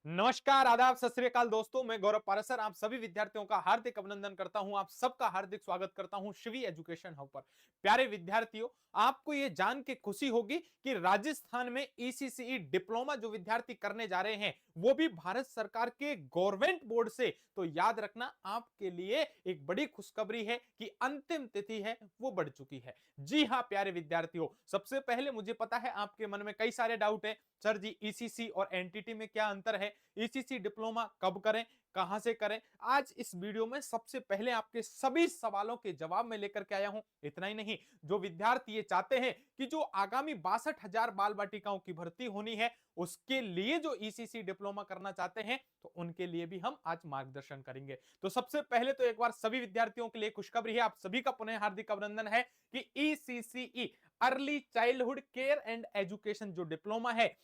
नमस्कार, आदाब, सत श्री अकाल दोस्तों। मैं गौरव पारासर आप सभी विद्यार्थियों का हार्दिक अभिनंदन करता हूं। आप सबका हार्दिक स्वागत करता हूं शिवी एजुकेशन हब पर। प्यारे विद्यार्थियों, आपको यह जान के खुशी होगी कि राजस्थान में ईसीसीई डिप्लोमा जो विद्यार्थी करने जा रहे हैं वो भी भारत सरकार के गवर्नमेंट बोर्ड से। तो याद रखना, आपके लिए एक बड़ी खुशखबरी है कि अंतिम तिथि है वो बढ़ चुकी है। जी हां प्यारे विद्यार्थियों, सबसे पहले मुझे पता है आपके मन में कई सारे डाउट है। सर जी, ईसीसी और एनटीटी में क्या अंतर है? ईसीसी डिप्लोमा कब करें, कहां से करें? आज इस वीडियो में सबसे पहले आपके सभी सवालों के जवाब मैं लेकर के आया हूं। इतना ही नहीं, जो विद्यार्थी ये चाहते हैं कि जो आगामी 62,000 बाल बाटिकाओं की भर्ती होनी है उसके लिए जो ईसीसी डिप्लोमा करना चाहते हैं तो उनके लिए भी हम आज मार्गदर्शन करेंगे। तो सबसे पहले तो एक बार सभी विद्यार्थियों के लिए खुशखबरी है, आप सभी का पुनः हार्दिक अभिनंदन है कि ECCE early childhood care and education जो डिप्लोमा है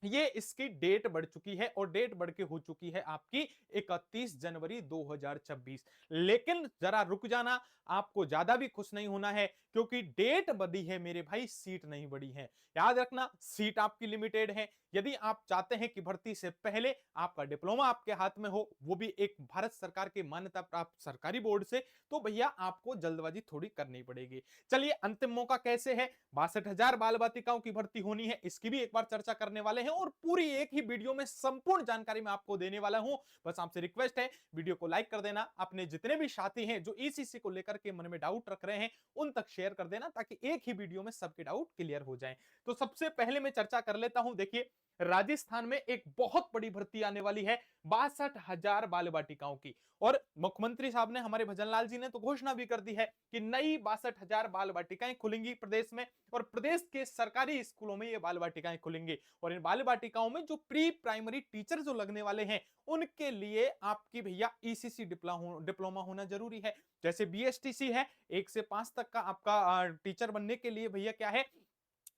ये इसकी डेट बढ़ चुकी है और डेट बढ़ के हो चुकी है आपकी 31 जनवरी 2026। लेकिन जरा रुक जाना, आपको ज्यादा भी खुश नहीं होना है क्योंकि डेट बढ़ी है मेरे भाई, सीट नहीं बढ़ी है। याद रखना, सीट आपकी लिमिटेड है। यदि आप चाहते हैं कि भर्ती से पहले आपका डिप्लोमा आपके हाथ में हो, वो भी एक भारत सरकार के मान्यता प्राप्त सरकारी बोर्ड से, तो भैया आपको जल्दबाजी थोड़ी करनी पड़ेगी। चलिए, अंतिम मौका कैसे है? 62,000 बाल बालिकाओं की भर्ती होनी है, इसकी भी एक बार चर्चा करने वाले हैं और पूरी एक ही वीडियो में संपूर्ण जानकारी मैं आपको देने वाला हूं। बस आपसे रिक्वेस्ट है, वीडियो को लाइक कर देना, अपने जितने भी साथी हैं जो ईसीसी को लेकर के मन में डाउट रख रहे हैं उन तक शेयर कर देना ताकि एक ही वीडियो में सबके डाउट क्लियर हो जाएं। तो सबसे पहले मैं चर्चा कर लेता हूं। देखिए, राजस्थान में एक बहुत बड़ी भर्ती आने वाली है 62,000 बाल बाटिकाओं की। और मुख्यमंत्री साहब ने, हमारे भजनलाल जी ने तो घोषणा भी कर दी है कि नई 62,000 बाल बाटिकाएं खुलेंगी प्रदेश में और प्रदेश के सरकारी स्कूलों में ये बाल बाटिकाएं खुलेंगी। और इन बाल बाटिकाओं में जो प्री प्राइमरी टीचर जो लगने वाले हैं उनके लिए आपकी भैया ईसीसी डिप्लोमा होना जरूरी है। जैसे बीएसटीसी है, 1 से 5 तक का आपका टीचर बनने के लिए भैया क्या है,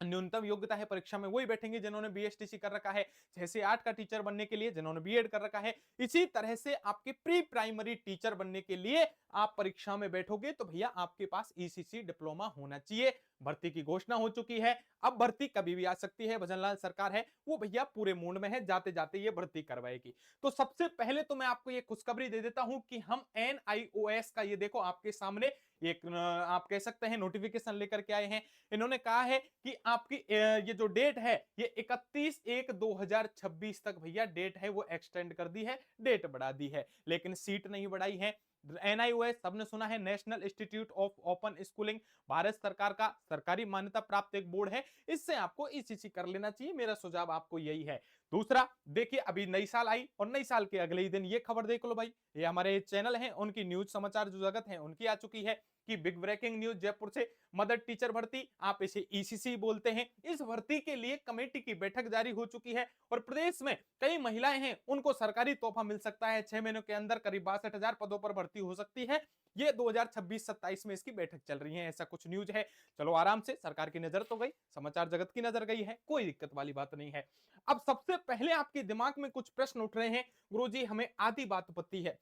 न्यूनतम योग्यता है, परीक्षा में वही बैठेंगे जिन्होंने बीएसटीसी कर रखा है। 6 से 8 का टीचर बनने के लिए जिन्होंने बीएड कर रखा है। इसी तरह से आपके प्री प्राइमरी टीचर बनने के लिए आप परीक्षा में बैठोगे तो भैया आपके पास ईसीसी डिप्लोमा होना चाहिए। भर्ती की घोषणा हो चुकी है, अब भर्ती कभी भी आ सकती है। भजनलाल सरकार है वो भैया पूरे मूड में है, जाते जाते ये भर्ती करवाएगी। तो सबसे पहले तो मैं आपको ये खुशखबरी दे देता हूं कि हम एनआईओएस का, ये देखो आपके सामने एक आप कह सकते हैं नोटिफिकेशन लेकर के आए हैं। इन्होंने कहा है कि आपकी ये जो डेट है ये 31/1/2026 तक भैया डेट है वो एक्सटेंड कर दी है, डेट बढ़ा दी है, लेकिन सीट नहीं बढ़ाई है। एनआईओएस सबने सुना है, national institute of open schooling, Bharat सरकार का सरकारी मान्यता प्राप्त एक बोर्ड है। इससे आपको ईसीसी कर लेना चाहिए, मेरा सुझाव आपको यही है। दूसरा, देखिए अभी नई साल आई और नई साल के अगले ही दिन ये खबर देख लो भाई, ये हमारे चैनल है उनकी न्यूज समाचार जो जगत है उनकी आ चुकी है कि बिग ब्रेकिंग न्यूज, जयपुर से मदर टीचर भर्ती, आप इसे ईसीसी बोलते हैं, इस भर्ती के लिए कमेटी की बैठक जारी हो चुकी है और प्रदेश में कई महिलाएं हैं उनको सरकारी तोहफा मिल सकता है। 6 महीनों के अंदर करीब 62,000 पदों पर भर्ती हो सकती है। ये 2026-27 में इसकी बैठक चल रही है, ऐसा कुछ न्यूज है। चलो आराम से, सरकार की नजर तो गई, समाचार जगत की नजर गई है, कोई दिक्कत वाली बात नहीं है। अब सबसे पहले आपके दिमाग में कुछ प्रश्न उठ रहे हैं, गुरुजी हमें आधी बात पता है,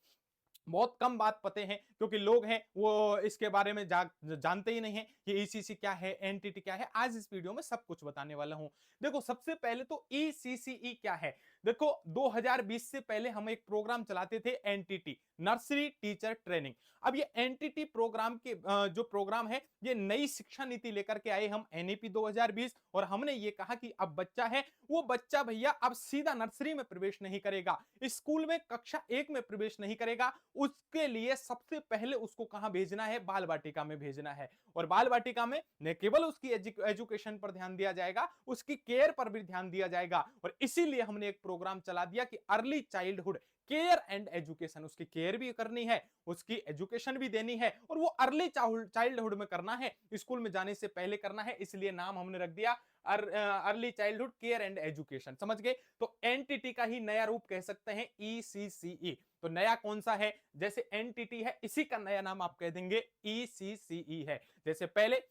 बहुत कम बात पते हैं क्योंकि लोग हैं वो इसके बारे में जानते ही नहीं है कि ईसीसी क्या है, एनटीटी क्या है। आज इस वीडियो में सब कुछ बताने वाला हूं। देखो सबसे पहले तो ईसीसीई क्या है। देखो 2020 से पहले हम एक प्रोग्राम चलाते थे एनटीटी, नर्सरी टीचर ट्रेनिंग। अब ये एनटीटी प्रोग्राम के जो प्रोग्राम है ये नई शिक्षा नीति लेकर के आए हम एनईपी 2020 और हमने ये कहा कि अब बच्चा है वो बच्चा भैया अब सीधा नर्सरी में प्रवेश नहीं करेगा, स्कूल में कक्षा 1 में प्रवेश नहीं करेगा, उसके लिए सबसे पहले उसको कहां भेजना है, बाल वाटिका में भेजना है। और बाल वाटिका में न केवल उसकी एजुकेशन पर ध्यान दिया जाएगा, उसकी केयर पर भी ध्यान दिया जाएगा। और इसीलिए हमने एक प्रोग्राम चला दिया कि early childhood care and education, उसकी केयर भी करनी है, उसकी एजुकेशन भी देनी है और वो अर्ली चाइल्डहुड में करना है, स्कूल में जाने से पहले करना है। इसलिए नाम हमने रख दिया early childhood care and education. समझ गए? तो एनटीटी का ही नया रूप कह सकते हैं ईसीसीई। तो नया कौन सा है? जैसे एनटीटी है इसी का नया नाम आप कह देंगे ईसीसीई है। जैसे पहले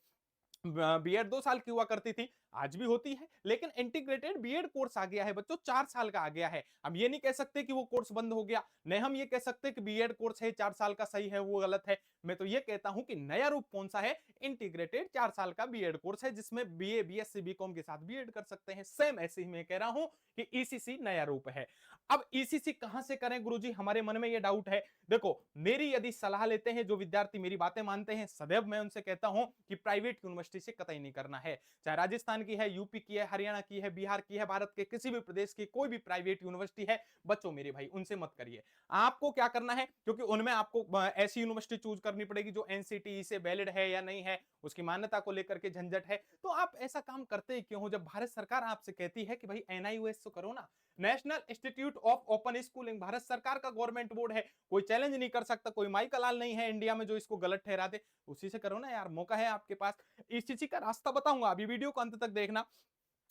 बीएड 2 साल की हुआ करती थी, आज भी होती है, लेकिन इंटीग्रेटेड बीएड कोर्स आ गया है बच्चों, 4 साल का आ गया है। हम ये नहीं कह सकते कि वो कोर्स बंद हो गया, नहीं हम ये कह सकते कि बीएड कोर्स है 4 साल का सही है वो गलत है। मैं तो ये कहता हूं कि नया रूप कौन सा है, इंटीग्रेटेड 4 साल का बीएड कोर्स है जिसमें बीए बीएससी बीकॉम के साथ बीएड कर सकते हैं। सेम ऐसे ही मैं कह रहा हूं कि ईसीसी नया रूप है। अब ईसीसी कहां से करें गुरुजी, हमारे मन में ये डाउट है। देखो, मेरी यदि सलाह लेते हैं जो विद्यार्थी मेरी बातें मानते हैं, सदैव मैं उनसे कहता हूं कि प्राइवेट यूनिवर्सिटी से कतई नहीं करना है। चाहे राजस्थान की है, यूपी की है, हरियाणा की है, बिहार की है, भारत के किसी भी प्रदेश की कोई भी प्राइवेट यूनिवर्सिटी है, बच्चों मेरे भाई उनसे मत करिए। आपको क्या करना है, क्योंकि उनमें आपको ऐसी यूनिवर्सिटी चूज करनी पड़ेगी जो एनसीटीई से वैलिड है या नहीं है, उसकी मान्यता को लेकर के झंझट है। तो आप ऐसा काम करते ही क्यों हो जब भारत सरकार आपसे कहती है कि भाई एनआईओएस तो करो ना, national institute of open schooling, Bharat सरकार का गवर्नमेंट बोर्ड है, कोई चैलेंज नहीं कर सकता, कोई माई का लाल नहीं है इंडिया में जो इसको गलत ठहरा दे। उसी से करो ना यार, मौका है आपके पास। इसी का रास्ता बताऊंगा, अभी वीडियो को अंत तक देखना।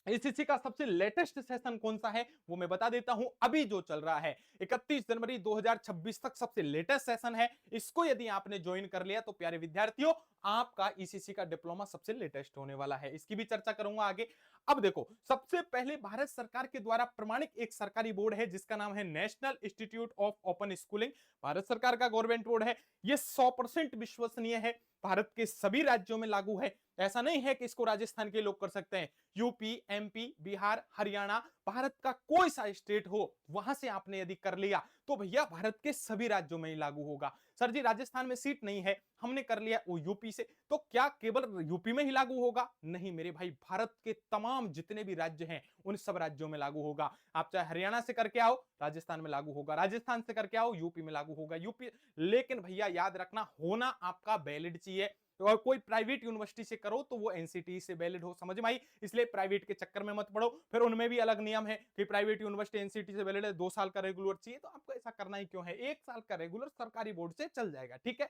एसीसी का सबसे लेटेस्ट सेशन कौन सा है वो मैं बता देता हूं, अभी जो चल रहा है 31 जनवरी 2026 तक सबसे लेटेस्ट सेशन है। इसको यदि आपने ज्वाइन कर लिया तो प्यारे विद्यार्थियों, आपका ईसीसी का डिप्लोमा सबसे लेटेस्ट होने वाला है, इसकी भी चर्चा करूंगा आगे। अब देखो, सबसे पहले भारत सरकार के द्वारा प्रमाणित एक सरकारी बोर्ड है जिसका नाम है national institute of open schooling. Bharat सरकार का गवर्नमेंट बोर्ड है, ये 100% विश्वसनीय है, भारत के सभी राज्यों में लागू है। ऐसा नहीं है कि इसको राजस्थान के लोग कर सकते हैं, यूपी, एमपी, बिहार, हरियाणा, भारत का कोई सा स्टेट हो वहां से आपने यदि कर लिया तो भैया भारत के सभी राज्यों में ही लागू होगा। सर जी राजस्थान में सीट नहीं है, हमने कर लिया वो यूपी से, तो क्या केवल यूपी में ही लागू होगा? नहीं मेरे भाई, भारत के तमाम जितने भी राज्य हैं उन सब राज्यों में लागू होगा। आप चाहे हरियाणा से करके आओ राजस्थान में लागू होगा, राजस्थान से करके आओ यूपी में लागू होगा, यूपी। लेकिन भैया याद रखना, होना आपका वैलिड चाहिए, और कोई प्राइवेट यूनिवर्सिटी से करो तो वो एनसीटी से वैलिड हो, समझ में आई? इसलिए प्राइवेट के चक्कर में मत पड़ो, फिर उनमें भी अलग नियम है कि प्राइवेट यूनिवर्सिटी एनसीटी से वैलिड है, 2 साल का रेगुलर चाहिए, तो आपको ऐसा करना ही क्यों है, 1 साल का रेगुलर सरकारी बोर्ड से चल जाएगा, ठीक है।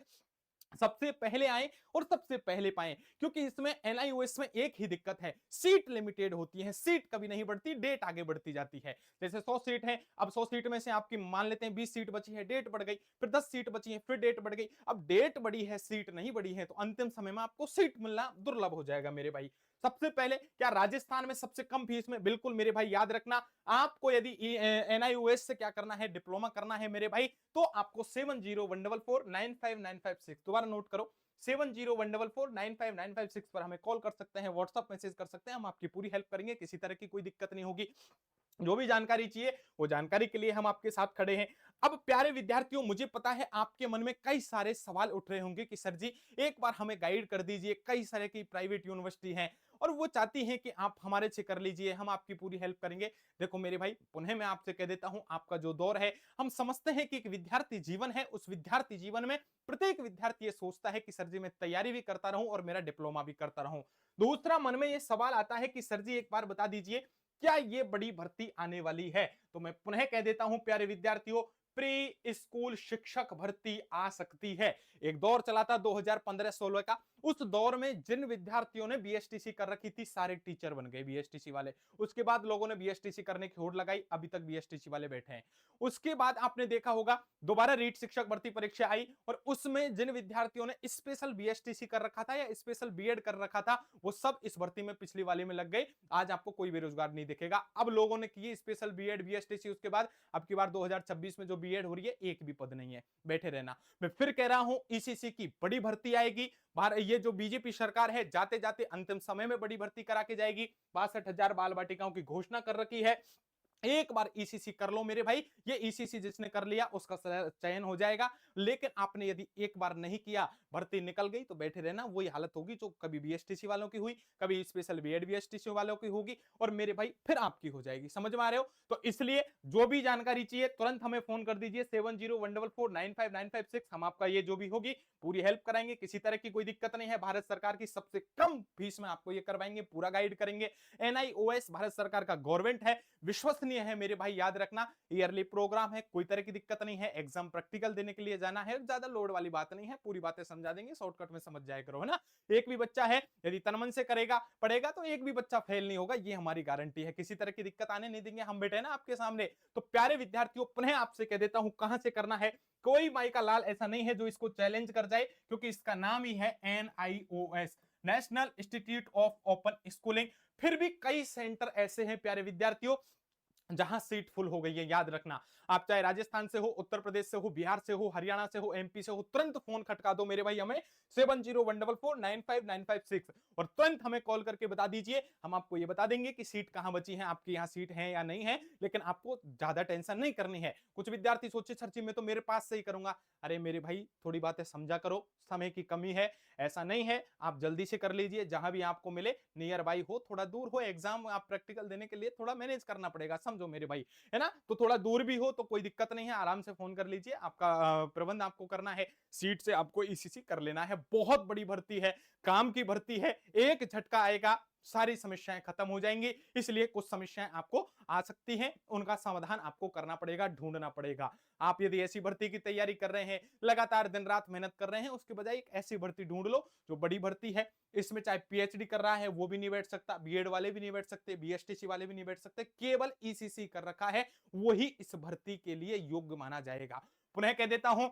सबसे पहले आए और सबसे पहले पाए, क्योंकि इसमें एनआईओएस में एक ही दिक्कत है, सीट लिमिटेड होती है, सीट कभी नहीं बढ़ती, डेट आगे बढ़ती जाती है। जैसे 100 सीट है, अब 100 सीट में से आपकी मान लेते हैं 20 सीट बची है, डेट बढ़ गई, फिर 10 सीट बची है, फिर डेट बढ़ गई। अब डेट बढ़ी है, सीट नहीं बढ़ी है, तो अंतिम समय में आपको सीट मिलना दुर्लभ हो जाएगा मेरे भाई। सबसे पहले क्या राजस्थान में सबसे कम फीस में, बिल्कुल मेरे भाई याद रखना, आपको यदि एनआईओएस से क्या करना है, डिप्लोमा करना है मेरे भाई, तो आपको 7014495956, दोबारा नोट करो, 7014495956 पर हमें कॉल कर सकते हैं, व्हाट्सएप मैसेज कर सकते हैं, हम आपकी पूरी हेल्प करेंगे, किसी तरह की कोई दिक्कत नहीं होगी। जो भी जानकारी चाहिए वो जानकारी के लिए हम आपके साथ खड़े हैं। अब प्यारे विद्यार्थियों, मुझे पता है आपके मन में कई सारे सवाल उठ रहे होंगे कि सर जी एक बार हमें गाइड कर दीजिए, कई सारे की प्राइवेट यूनिवर्सिटी हैं और वो चाहती हैं कि आप हमारे से कर लीजिए, हम आपकी पूरी हेल्प करेंगे। देखो मेरे भाई, पुनः मैं आपसे कह देता हूं, आपका जो दौर है, हम समझते हैं कि एक विद्यार्थी जीवन है, उस विद्यार्थी जीवन में प्रत्येक विद्यार्थी ये सोचता है कि सर जी मैं तैयारी भी करता रहूं और मेरा डिप्लोमा भी करता रहूं। दूसरा मन में ये सवाल आता है कि सर जी एक बार बता दीजिए, क्या ये बड़ी भर्ती आने वाली है? तो मैं पुनः कह देता हूं प्यारे विद्यार्थियों, प्री स्कूल शिक्षक भर्ती आ सकती है। एक दौर चला था 2015-16 का, उस दौर में जिन विद्यार्थियों ने बीएसटीसी कर रखी थी सारे टीचर बन गए बीएसटीसी वाले। उसके बाद लोगों ने बीएसटीसी करने की होड़ लगाई, अभी तक बीएसटीसी वाले बैठे हैं। उसके बाद आपने देखा होगा दोबारा रीट शिक्षक भर्ती परीक्षा आई और उसमें जिन विद्यार्थियों ने स्पेशल बीएसटीसी कर रखा था या स्पेशल बीएड कर रखा था वो सब इस भर्ती में पिछली वाले में लग गए। आज आपको कोई बेरोजगार नहीं दिखेगा। अब लोगों ने किए स्पेशल बीएड बीएसटीसी, उसके बाद अब की बार 2026 में जो बीएड हो रही है एक भी पद नहीं है, बैठे रहना। मैं फिर कह रहा हूं ईसीसी की बड़ी भर्ती आएगी। ये जो बीजेपी सरकार है जाते जाते अंतिम समय में बड़ी भर्ती करा के जाएगी। 62,000 बाल बाटिकाओं की घोषणा कर रखी है। एक बार ईसीसी कर लो मेरे भाई, ये ईसीसी जिसने कर लिया उसका चयन हो जाएगा। लेकिन आपने यदि एक बार नहीं किया, भर्ती निकल गई तो बैठे रहना, वही हालत होगी जो कभी बीएसटीसी वालों की हुई, कभी स्पेशल बीएड बीएसटीसी वालों की होगी और मेरे भाई फिर आपकी हो जाएगी। समझ में आ रहे हो? तो इसलिए जो भी जानकारी चाहिए तुरंत हमें फोन कर दीजिए 7014495956, हम आपका ये जो भी होगी पूरी हेल्प कराएंगे, किसी तरह की कोई दिक्कत नहीं है। भारत सरकार की सबसे कम फीस में आपको ये करवाएंगे, पूरा गाइड करेंगे। एनआईओएस भारत सरकार का गवर्नमेंट है, विश्वसनीय है मेरे भाई, याद रखना। ईयरली प्रोग्राम है, कोई तरह की दिक्कत नहीं है। एग्जाम प्रैक्टिकल देने के लिए जाना है, ज्यादा लोड वाली बात नहीं है, पूरी बातें समझा देंगे, शॉर्टकट में समझ जाया करो, है ना। एक भी बच्चा है यदि तनमन से करेगा पढ़ेगा तो एक भी बच्चा फेल नहीं होगा, ये हमारी गारंटी है। किसी तरह की दिक्कत आने नहीं देंगे, हम बैठे ना आपके सामने। तो प्यारे विद्यार्थियों, पुनः आपसे कह देता हूं कहां से करना है। कोई माई का लाल ऐसा नहीं है जो इसको चैलेंज कर जाए, क्योंकि इसका नाम ही है NIOS, national institute of open schooling. फिर भी कई सेंटर ऐसे हैं प्यारे विद्यार्थियों जहां सीट फुल हो गई है, याद रखना। आप चाहे राजस्थान से हो, उत्तर प्रदेश से हो, बिहार से हो, हरियाणा से हो, एमपी से हो, तुरंत फोन खटका दो मेरे भाई हमें 7014495956 और तुरंत हमें कॉल करके बता दीजिए। हम आपको ये बता देंगे कि सीट कहां बची है, आपकी यहां सीट है या नहीं है। लेकिन आपको ज्यादा टेंशन नहीं करनी है। कुछ विद्यार्थी सोचे सर जी मैं तो मेरे पास से ही करूंगा। अरे मेरे भाई थोड़ी बातें समझा करो, समय की कमी है। ऐसा नहीं है, आप जल्दी से कर लीजिए, जहां भी आपको मिले, नियर बाई हो, थोड़ा दूर हो, एग्जाम आप प्रैक्टिकल देने के लिए थोड़ा मैनेज करना पड़ेगा, समझो मेरे भाई, है ना। तो थोड़ा दूर भी हो तो कोई दिक्कत नहीं है, आराम से फोन कर लीजिए। आपका प्रबंध आपको करना है, सीट से आपको ईसीसी कर लेना है। बहुत बड़ी भर्ती है, काम की भर्ती है, एक झटका आएगा, सारी समस्याएं खत्म हो जाएंगी। इसलिए कुछ समस्याएं आपको आ सकती हैं, उनका समाधान आपको करना पड़ेगा, ढूंढना पड़ेगा। आप यदि ऐसी भर्ती की तैयारी कर रहे हैं, लगातार दिन रात मेहनत कर रहे हैं, उसके बजाय एक ऐसी भर्ती ढूंढ लो जो बड़ी भर्ती है। इसमें चाहे पीएचडी कर रहा है वो भी नहीं बैठ सकता, बीएड वाले भी नहीं बैठ सकते, बीएसटीसी वाले भी नहीं बैठ सकते, केवल ईसीसी कर रखा है वही इस भर्ती के लिए योग्य माना जाएगा। पुनः कह देता हूं,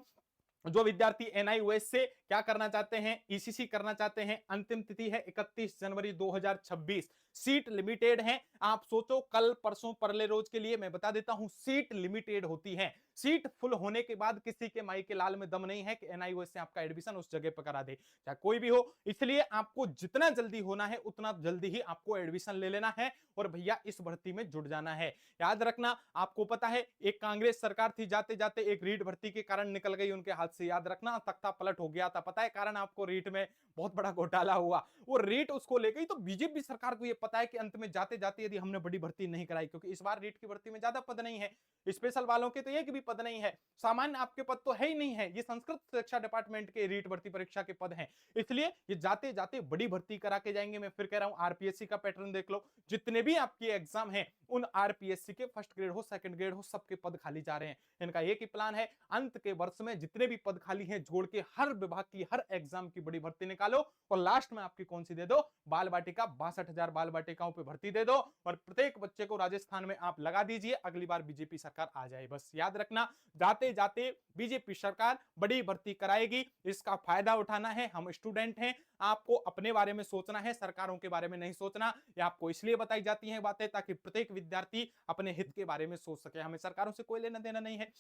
जो विद्यार्थी एनआईओएस से क्या करना चाहते हैं, ईसीसी करना चाहते हैं, अंतिम तिथि है 31 जनवरी 2026। सीट लिमिटेड है। आप सोचो कल परसों परले रोज के लिए, मैं बता देता हूं सीट लिमिटेड होती है। सीट फुल होने के बाद किसी के माई के लाल में दम नहीं है कि एनआईओएस से आपका एडमिशन उस जगह पर करा दे, चाहे कोई भी हो। इसलिए आपको जितना जल्दी होना है उतना जल्दी ही आपको एडमिशन ले लेना है और भैया इस भर्ती में जुड़ जाना है। याद रखना, आपको पता है एक कांग्रेस सरकार थी, जाते जाते एक रीट भर्ती के कारण निकल गई उनके हाथ से, याद रखना, तख्ता पलट हो गया था। पता है कारण आपको, रीट में बहुत बड़ा घोटाला हुआ, वो रीट उसको ले गई। तो बीजेपी सरकार को ये पता है कि अंत में जाते जाते यदि हमने बड़ी भर्ती नहीं कराई, क्योंकि इस बार रीट की भर्ती में ज्यादा पद नहीं है, स्पेशल वालों के तो एक भी पद नहीं है, सामान्य आपके पद तो है ही नहीं है, ये संस्कृत शिक्षा डिपार्टमेंट के रीट भर्ती परीक्षा के पद हैं। इसलिए ये जाते जाते बड़ी भर्ती करा के जाएंगे। मैं फिर कह रहा हूं आरपीएससी का पैटर्न देख लो, जितने भी आपके एग्जाम हैं उन आरपीएससी के फर्स्ट ग्रेड हो, सेकंड ग्रेड हो, सबके पद खाली जा रहे हैं। इनका एक ही प्लान है, अंत के वर्ष में जितने भी पद खाली हैं जोड़ के हर विभाग की, हर एग्जाम की बड़ी भर्ती निकालो और लास्ट में आपकी कौन सी दे दो, बाल बाटिका। 62,000 बाल बाटिकाओं पे भर्ती दे दो और प्रत्येक बच्चे को राजस्थान में आप लगा दीजिए, अगली बार बीजेपी सरकार आ जाए। बस याद रखना, जाते जाते बीजेपी सरकार बड़ी भर्ती कराएगी, इसका फायदा उठाना है। हम स्टूडेंट हैं, आपको अपने बारे में सोचना है, सरकारों के बारे में नहीं सोचना। ये आपको इसलिए बताई जाती हैं बातें ताकि प्रत्येक विद्यार्थी अपने हित के बारे में सोच सके। हमें सरकारों से कोई लेना देना नहीं है,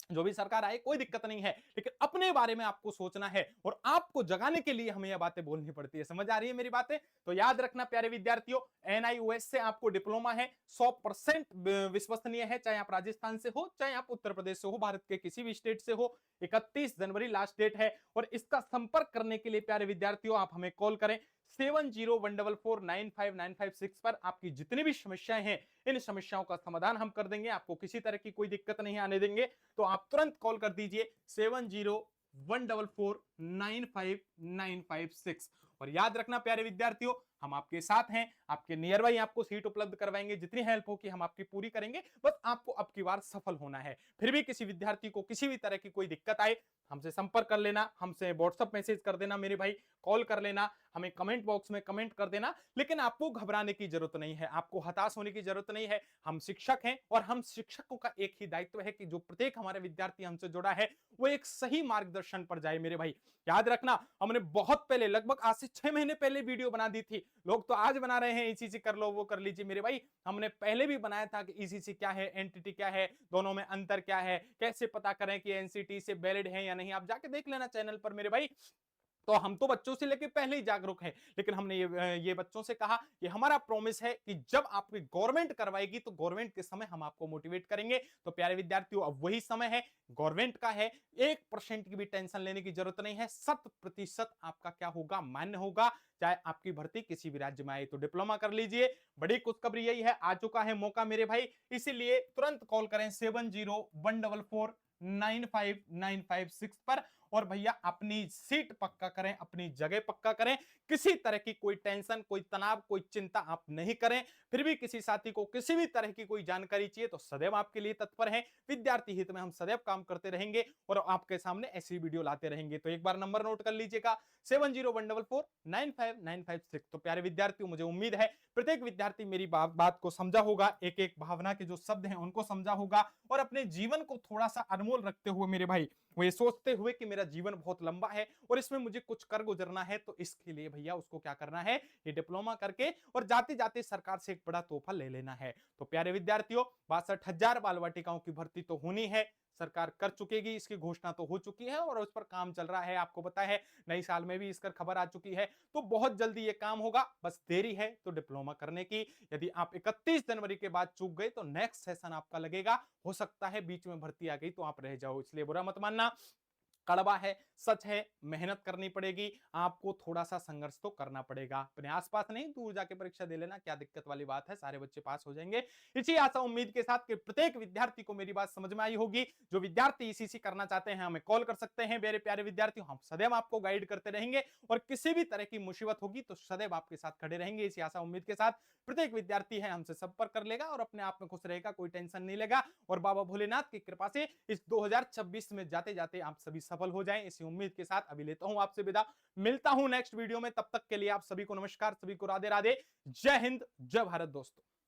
जो भी सरकार आए कोई दिक्कत नहीं है, लेकिन अपने बारे में आपको सोचना है और आपको जगाने के लिए हमें यह बातें बोलनी पड़ती है। समझ आ रही है मेरी बातें? तो याद रखना प्यारे विद्यार्थियों, एनआईओएस से आपको डिप्लोमा है, 100% विश्वसनीय है, चाहे आप राजस्थान से हो, चाहे आप उत्तर प्रदेश से हो, भारत के किसी भी स्टेट से हो। 31 जनवरी लास्ट डेट है और इसका संपर्क करने के लिए प्यारे विद्यार्थियों आप हमें कॉल करें 7014495956 पर। आपकी जितनी भी समस्याएं हैं, इन समस्याओं का समाधान हम कर देंगे, आपको किसी तरह की कोई दिक्कत नहीं आने देंगे। तो आप तुरंत कॉल कर दीजिए 7014495956। और याद रखना प्यारे विद्यार्थियों, हम आपके साथ हैं, आपके नियर बाई आपको सीट उपलब्ध करवाएंगे, जितनी हेल्प हो कि हम आपकी पूरी करेंगे। बस आपको अब की बार सफल होना है। फिर भी किसी विद्यार्थी को किसी भी तरह की कोई दिक्कत आए, हमसे संपर्क कर लेना, हमसे व्हाट्सएप मैसेज कर देना मेरे भाई, कॉल कर लेना, हमें कमेंट बॉक्स में कमेंट कर देना। लेकिन आपको घबराने की जरूरत नहीं है, आपको हताश होने की जरूरत नहीं है। हम शिक्षक हैं और हम शिक्षकों का एक ही दायित्व है कि जो प्रत्येक हमारे विद्यार्थी हमसे जुड़ा है वो एक सही मार्गदर्शन पर जाए मेरे भाई। याद रखना, हमने बहुत पहले, लगभग आज से 6 महीने पहले वीडियो बना दी थी। लोग तो आज बना रहे हैं ईसीसी कर लो, वो कर लीजिए मेरे भाई। हमने पहले भी बनाया था कि ईसीसी क्या है, एनटीटी क्या है, दोनों में अंतर क्या है, कैसे पता करें कि एनसीटी से वैलिड है या नहीं। आप जाके देख लेना चैनल पर मेरे भाई। तो हम तो बच्चों से लेके पहले ही जागरूक हैं, लेकिन हमने ये बच्चों से कहा कि हमारा प्रॉमिस है कि जब आपकी गवर्नमेंट करवाएगी तो गवर्नमेंट के समय हम आपको मोटिवेट करेंगे। तो प्यारे विद्यार्थियों, अब वही समय है, गवर्नमेंट का है, 1% की भी टेंशन लेने की जरूरत नहीं है। 100% आपका क्या होगा, मान्य होगा। चाहे आपकी भर्ती किसी भी राज्य में आए, तो डिप्लोमा कर लीजिए। बड़ी खुशखबरी यही है, आ चुका है मौका मेरे भाई, इसीलिए तुरंत कॉल करें 7014495956 पर और भैया अपनी सीट पक्का करें, अपनी जगह पक्का करें। किसी तरह की कोई टेंशन, कोई तनाव, कोई चिंता आप नहीं करें। फिर भी किसी साथी को किसी भी तरह की कोई जानकारी चाहिए तो सदैव आपके लिए तत्पर हैं। विद्यार्थी हित में हम सदैव काम करते रहेंगे और आपके सामने ऐसी वीडियो लाते रहेंगे। तो एक बार नंबर नोट कर लीजिएगा 7014495956। तो प्यारे विद्यार्थियों, मुझे उम्मीद है प्रत्येक विद्यार्थी मेरी बात को समझा होगा, एक एक भावना के जो शब्द हैं उनको समझा होगा और अपने जीवन को थोड़ा सा अनमोल रखते हुए मेरे भाई वो ये सोचते हुए कि मेरा जीवन बहुत लंबा है और इसमें मुझे कुछ कर गुजरना है, तो इसके लिए भैया उसको क्या करना है, ये डिप्लोमा करके और जाते जाते सरकार से एक बड़ा तोहफा ले लेना है। तो प्यारे विद्यार्थियों, 62,000 बाल वाटिकाओं की भर्ती तो होनी है, सरकार कर चुकेगी, इसकी घोषणा तो हो चुकी है और उस पर काम चल रहा है। आपको पता है नई साल में भी इसका खबर आ चुकी है, तो बहुत जल्दी ये काम होगा, बस देरी है तो डिप्लोमा करने की। यदि आप 31 जनवरी के बाद चूक गए तो नेक्स्ट सेशन आपका लगेगा, हो सकता है बीच में भर्ती आ गई तो आप रह जाओ, इसलिए बुरा मत मानना। कड़वा है, सच है, मेहनत करनी पड़ेगी, आपको थोड़ा-सा संघर्ष तो करना पड़ेगा। अपने आस-पास नहीं, दूर जाके परीक्षा दे लेना, क्या दिक्कत वाली बात है, सारे बच्चे पास हो जाएँगे। इसी आशा उम्मीद के साथ कि प्रत्येक विद्यार्थी को मेरी बात समझ में आई होगी। जो विद्यार्थी ईसीसी करना चाहते हैं, हमें कॉल कर सकते हैं। मेरे प्यारे विद्यार्थियों, हम सदैव आपको गाइड करते रहेंगे और किसी भी तरह की मुसीबत होगी तो सदैव आपके साथ खड़े रहेंगे। इसी आशा उम्मीद के साथ प्रत्येक विद्यार्थी है हमसे संपर्क कर लेगा और अपने आप में खुश रहेगा, कोई टेंशन नहीं लेगा और बाबा भोलेनाथ की कृपा से इस 2026 में जाते-जाते आप सभी सफल हो जाएं, इसी उम्मीद के साथ अभी लेता हूं आपसे विदा। मिलता हूं नेक्स्ट वीडियो में, तब तक के लिए आप सभी को नमस्कार, सभी को राधे राधे। जय हिंद, जय भारत दोस्तों।